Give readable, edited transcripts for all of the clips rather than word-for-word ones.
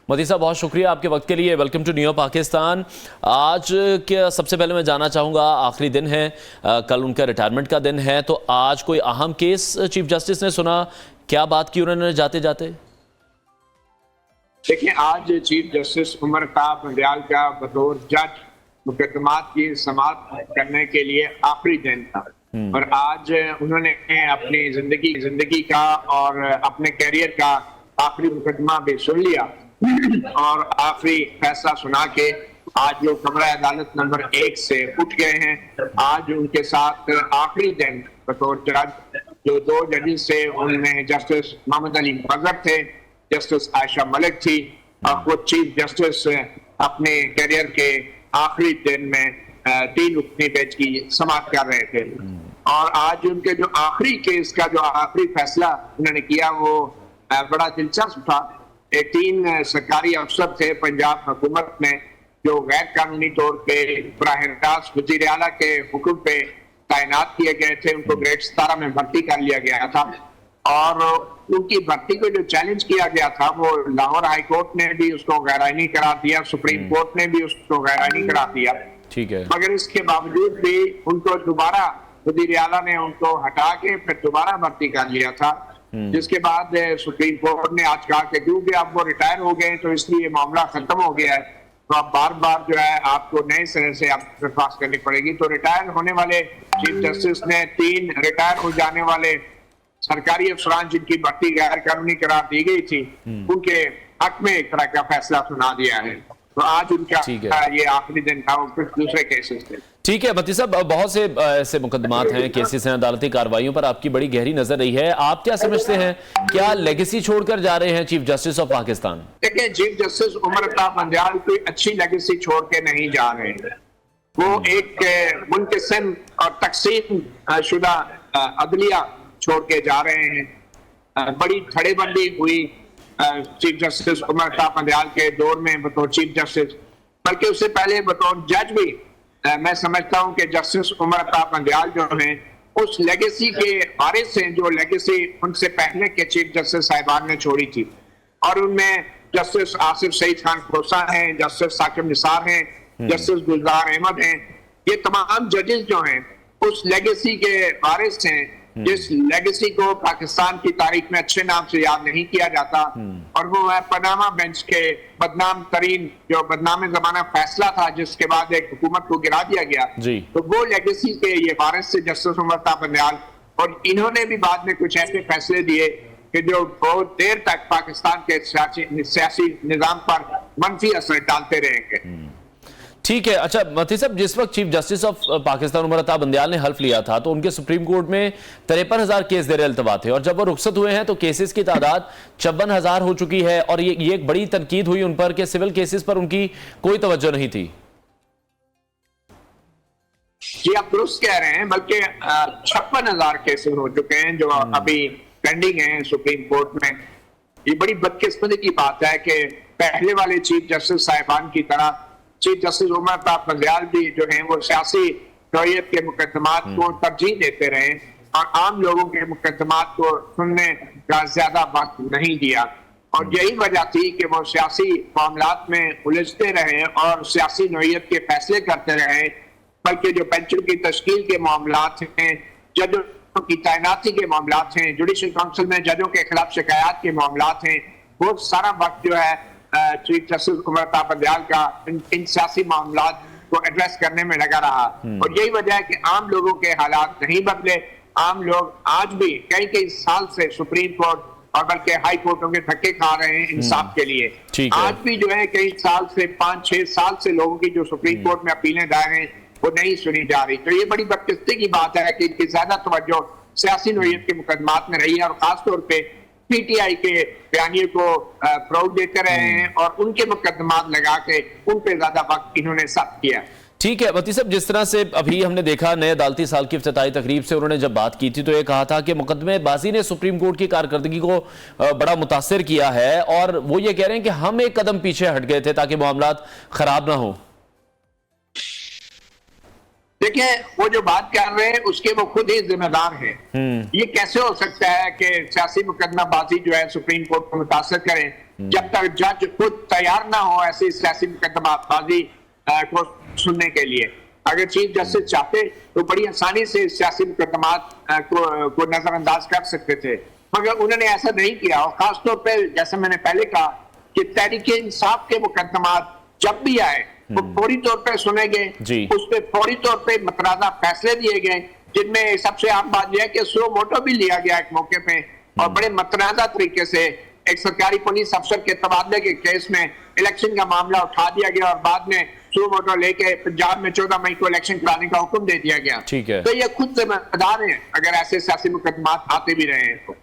मोदी साहब, बहुत शुक्रिया आपके वक्त के लिए। Welcome to new Pakistan. आज के सबसे पहले मैं जानना चाहूँगा, आखिरी दिन है, कल उनका रिटायरमेंट का दिन है, तो आज कोई अहम केस चीफ जस्टिस ने सुना? क्या बात की उन्होंने जाते जाते? देखिए, आज चीफ जस्टिस उमर अताब बंदियाल का बतौर जज मुकदमात की समाअत करने के लिए आखिरी दिन था और आज उन्होंने अपनी जिंदगी का और अपने कैरियर का आखिरी मुकदमा भी सुन लिया और आखिरी फैसला सुना के आज जो कमरा अदालत नंबर 1 से उठ गए हैं। आज उनके साथ आखिरी दिन बतौर जज जो 2 जजेस थे, उनमें जस्टिस मोहम्मद अली मजहर थे, जस्टिस आयशा मलिक थी और वो चीफ जस्टिस अपने करियर के आखिरी दिन में 3 रुकनी बेंच की समाअत कर रहे थे। और आज उनके जो आखिरी केस का जो आखिरी फैसला उन्होंने किया वो बड़ा दिलचस्प था। 3 सरकारी अफसर थे पंजाब हुकूमत में जो गैर कानूनी तौर पे बराह रास्त वजीर आला के हुक्म पे तैनात किए गए थे। उनको ग्रेड 17 में भर्ती कर लिया गया था और उनकी भर्ती को जो चैलेंज किया गया था वो लाहौर हाई कोर्ट ने भी उसको गैरआईनी करार दिया, सुप्रीम कोर्ट ने भी उसको गैरआईनी करार दिया। ठीक है, मगर इसके बावजूद भी उनको दोबारा वजीर आला ने उनको हटा के फिर दोबारा भर्ती कर लिया था, जिसके बाद सुप्रीम कोर्ट ने आज कहा कि क्योंकि अब वो रिटायर हो गए तो इसलिए मामला खत्म हो गया है, तो अब बार बार जो है आपको नए सिरे से आप दरख्वास्त करनी पड़ेगी। तो रिटायर होने वाले चीफ जस्टिस ने 3 रिटायर हो जाने वाले सरकारी अफसरान जिनकी भर्ती गैर कानूनी करार दी गई थी उनके हक में एक तरह का फैसला सुना दिया है। तो आज उनका ये आखिरी दिन था, फिर दूसरे केसेस थे। ठीक है मोदी साहब, बहुत से ऐसे मुकदमात हैं, केसेस हैं, अदालती कार्रवाइयों पर आपकी बड़ी गहरी नजर रही है। आप क्या समझते हैं, क्या लेगेसी छोड़कर जा रहे हैं चीफ जस्टिस ऑफ पाकिस्तान? देखिए, चीफ जस्टिस उमर अताब बंदियाल कोई अच्छी लेगेसी छोड़ के नहीं जा रहे हैं। वो एक मुनक़सिम और तकसीम शुदा अदलिया छोड़ के जा रहे हैं। बड़ी खड़ेबंदी हुई चीफ जस्टिस उमर अताब बंदियाल के दौर में बतौर चीफ जस्टिस, बल्कि उससे पहले बतौर जज भी मैं समझता हूं कि जस्टिस उमर अताब बंदियाल जो हैं उस लेगेसी के वारिस हैं जो लेगेसी उनसे पहले के चीफ जस्टिस साहिबान ने छोड़ी थी। और उनमें जस्टिस आसिफ सईद खान खोसा हैं, जस्टिस साकिब निसार हैं, जस्टिस गुलजार अहमद हैं। ये तमाम जजेस जो हैं उस लेगेसी के वारिस हैं जिस लेगेसी को पाकिस्तान की तारीख में अच्छे नाम से याद नहीं किया जाता, और वो है पनामा बेंच के बदनाम तरीन जो बदनाम जमाना फैसला था जिसके बाद एक हुकूमत को गिरा दिया गया। तो वो लेगेसी के ये वारिस से जस्टिस उमर अताब बंदियाल, और इन्होंने भी बाद में कुछ ऐसे फैसले दिए कि जो बहुत देर तक पाकिस्तान के सियासी निजाम पर मनफी असर डालते रहेंगे। ठीक है। अच्छा मोदी साहब, जिस वक्त chief justice of Pakistan Umar Ata Bandial ने हल्फ लिया था तो उनके सुप्रीम कोर्ट में 53,000 केस ज़ेर इल्तवा थे, और जब वो रुखसत हुए हैं तो केसेस की तादाद 54,000 हो चुकी है। और ये एक बड़ी तनकीद हुई उन पर कि सिविल केसेस पर उनकी कोई तवज्जो नहीं थी। जी, आप दुरुस्त कह रहे हैं, बल्कि 56,000 केसेस हो चुके हैं जो अभी पेंडिंग हैं सुप्रीम कोर्ट में। ये बड़ी बदकिस्मती की बात है कि पहले वाले चीफ जस्टिस साहिबान की तरह चीफ जस्टिस उमर अताब बंदियाल भी जो हैं वो सियासी नौयत के मुकदमात को तरजीह देते रहे और आम लोगों के मुकदमात को सुनने का ज्यादा वक्त नहीं दिया। और यही वजह थी कि वो सियासी मामलात में उलझते रहे और सियासी नौयत के फैसले करते रहे, बल्कि जो पेंशन की तश्कील के मामलात हैं, जजों की तैनाती के मामलात हैं, जुडिशल काउंसिल में जजों के खिलाफ शिकायत के मामलात हैं, बहुत सारा वक्त जो है चीफ जस्टिस उमर अताब बंदियाल का इन सियासी मामलात को एड्रेस करने में लगा रहा। और यही वजह है कि आम लोगों के हालात नहीं बदले। आम लोग आज भी कई साल से सुप्रीम कोर्ट और बल्कि हाई कोर्टों के धक्के खा रहे हैं इंसाफ के लिए। आज भी जो है कई साल से 5-6 साल से लोगों की जो सुप्रीम कोर्ट में अपीलें दायर हैं वो नहीं सुनी जा रही। तो ये बड़ी बदकिस्मती की बात है कि इनकी ज्यादा तवज्जो सियासी नौयत के मुकदमात में रही है और खासतौर पर पीटीआई के बयानिए को प्राउड देते रहे हैं और उनके मुकदमात लगा के उन पे ज्यादा वक्त इन्होंने सख्त किया। ठीक है मोदी साहब, जिस तरह से अभी हमने देखा नए अदालती साल की इफ्तिताई तकरीब से उन्होंने जब बात की थी तो ये कहा था कि मुकदमेबाजी ने सुप्रीम कोर्ट की कारकर्दगी को बड़ा मुतासिर किया है, और वो ये कह रहे हैं कि हम एक कदम पीछे हट गए थे ताकि मामलात खराब ना हो। देखिए, वो जो बात कर रहे हैं उसके वो खुद ही जिम्मेदार हैं। ये कैसे हो सकता है कि सियासी मुकदमाबाजी जो है सुप्रीम कोर्ट को मुतासर करें जब तक जज खुद तैयार ना हो ऐसी सियासी मुकदमाबाजी को सुनने के लिए। अगर चीफ जस्टिस चाहते तो बड़ी आसानी से सियासी मुकदमात को नजरअंदाज कर सकते थे, मगर उन्होंने ऐसा नहीं किया। और खासतौर पर जैसे मैंने पहले कहा कि तहरीक इंसाफ के मुकदमात जब भी आए वो फौरी तौर पर सुने गए, उस पर फौरी तौर पर मतराजा फैसले दिए गए, जिनमें सबसे आम बात यह है कि सो मोटो भी लिया गया एक मौके पे और बड़े मतनाजा तरीके से एक सरकारी पुलिस अफसर के तबादले के केस में इलेक्शन का मामला उठा दिया गया और बाद में सो मोटो लेके पंजाब में 14 मई को इलेक्शन कराने का हुक्म दे दिया गया। ठीक है, तो ये खुद जिम्मेदार हैं अगर ऐसे सियासी मुकदमात आते भी रहे हैं तो।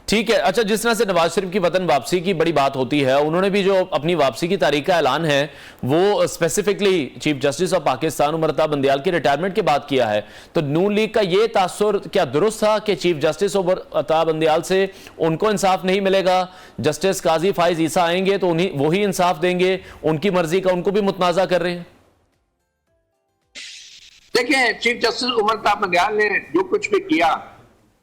ठीक है। अच्छा, जिस तरह से नवाज शरीफ की वतन वापसी की बड़ी बात होती है, उन्होंने भी जो अपनी वापसी की तारीख का ऐलान है वो specifically chief justice of Pakistan Umar Ata Bandial की रिटायरमेंट के बाद किया है। तो नून लीग का ये तासुर क्या दुरुस्त था कि चीफ जस्टिस उमर अता बंदयाल से उनको इंसाफ नहीं मिलेगा, जस्टिस काजी फाइज ईसा आएंगे तो उन्हीं वही इंसाफ देंगे, उनकी मर्जी का उनको भी मुतनाजा कर रहे हैं? देखिए, चीफ जस्टिस उमर अता बंदयाल ने जो कुछ भी किया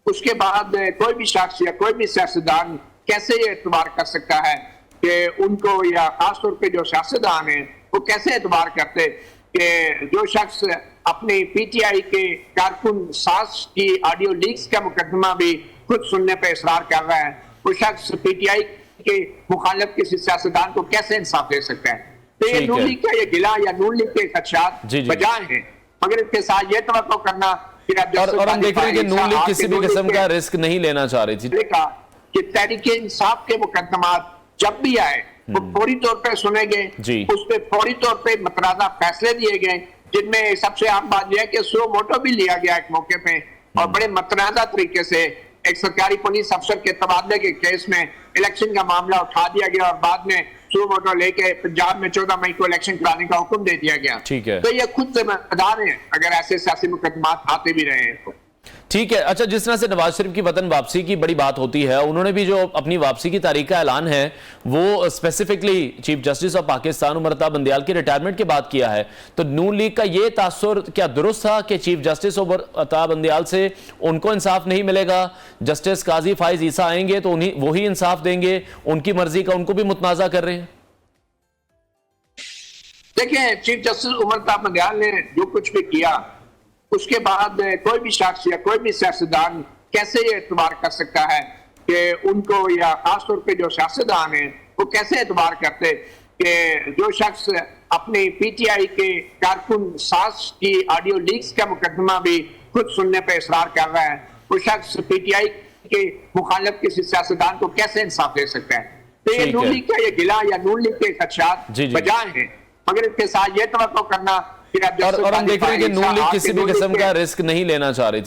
उसके बाद कोई भी शख्स या कोई भी सियासतदान कैसे ये एतबार कर सकता है कि उनको, या खासतौर पे जो सियासतदान है वो कैसे एतबार करते कि जो शख्स अपनी पीटीआई के कारकुन सास की ऑडियो लीक्स का मुकदमा भी खुद सुनने पे इसरार कर रहा है, वो शख्स पीटीआई के मुखालिफ किसी सियासतदान को कैसे इंसाफ दे सकता है? तो ये नून लीग का ये गिला या नून लीग के खदशात बजाय है, मगर इसके साथ ये तवक्को करना और हम देख रहे हैं कि नून लीग किसी भी किस्म का रिस्क नहीं लेना चाह रही थी कि तहरीक इंसाफ के मुकदमात जब भी आए वो फौरी तौर पर सुने गए, उस पर फौरी तौर पर मतराजा फैसले दिए गए, जिनमें सबसे आम बात यह है कि सो मोटो भी लिया गया एक मौके पे और बड़े मतनाजा तरीके से एक सरकारी पुलिस अफसर के तबादले के केस में इलेक्शन का मामला उठा दिया गया और बाद में सो मोटो लेके पंजाब में 14 मई को इलेक्शन कराने का हुक्म दे दिया गया। ठीक है, तो ये खुद जिम्मेदार हैं अगर ऐसे सियासी मुकदमात आते भी रहे हैं तो। ठीक है। अच्छा, जिस तरह से नवाज शरीफ की वतन वापसी की बड़ी बात होती है, उन्होंने भी जो अपनी वापसी की तारीख का ऐलान है वो specifically chief justice of Pakistan Umar Ata Bandial की रिटायरमेंट के बाद किया है। तो नून लीग का ये तासुर क्या दुरुस्त था कि चीफ जस्टिस उमर अता बंदयाल से उनको इंसाफ नहीं मिलेगा, जस्टिस काजी फाइज ईसा आएंगे तो उन्हीं वही इंसाफ देंगे, उनकी मर्जी का उनको भी मुतनाजा कर रहे हैं? देखिए, चीफ जस्टिस उमर अता बंदयाल ने जो कुछ भी किया उसके बाद कोई भी शख्स या कोई भी सियासतदान कैसे ये एतबार कर सकता है कि उनको, या खासतौर पे जो सियासतदान है वो कैसे एतबार करते कि जो शख्स अपनी पीटीआई के कारकुन सास की ऑडियो लीक्स का मुकदमा भी खुद सुनने पे इसरार कर रहा है, वो शख्स पीटीआई के मुखालिफ किसी सियासतदान को कैसे इंसाफ दे सकता है? तो ये नून लीग का ये गिला या नून लीग के खदशात बजाय है, मगर इसके साथ ये तवक्को करना और हम देख रहे हैं कि नून लीग किसी भी किस्म का रिस्क नहीं लेना चाह रही थी।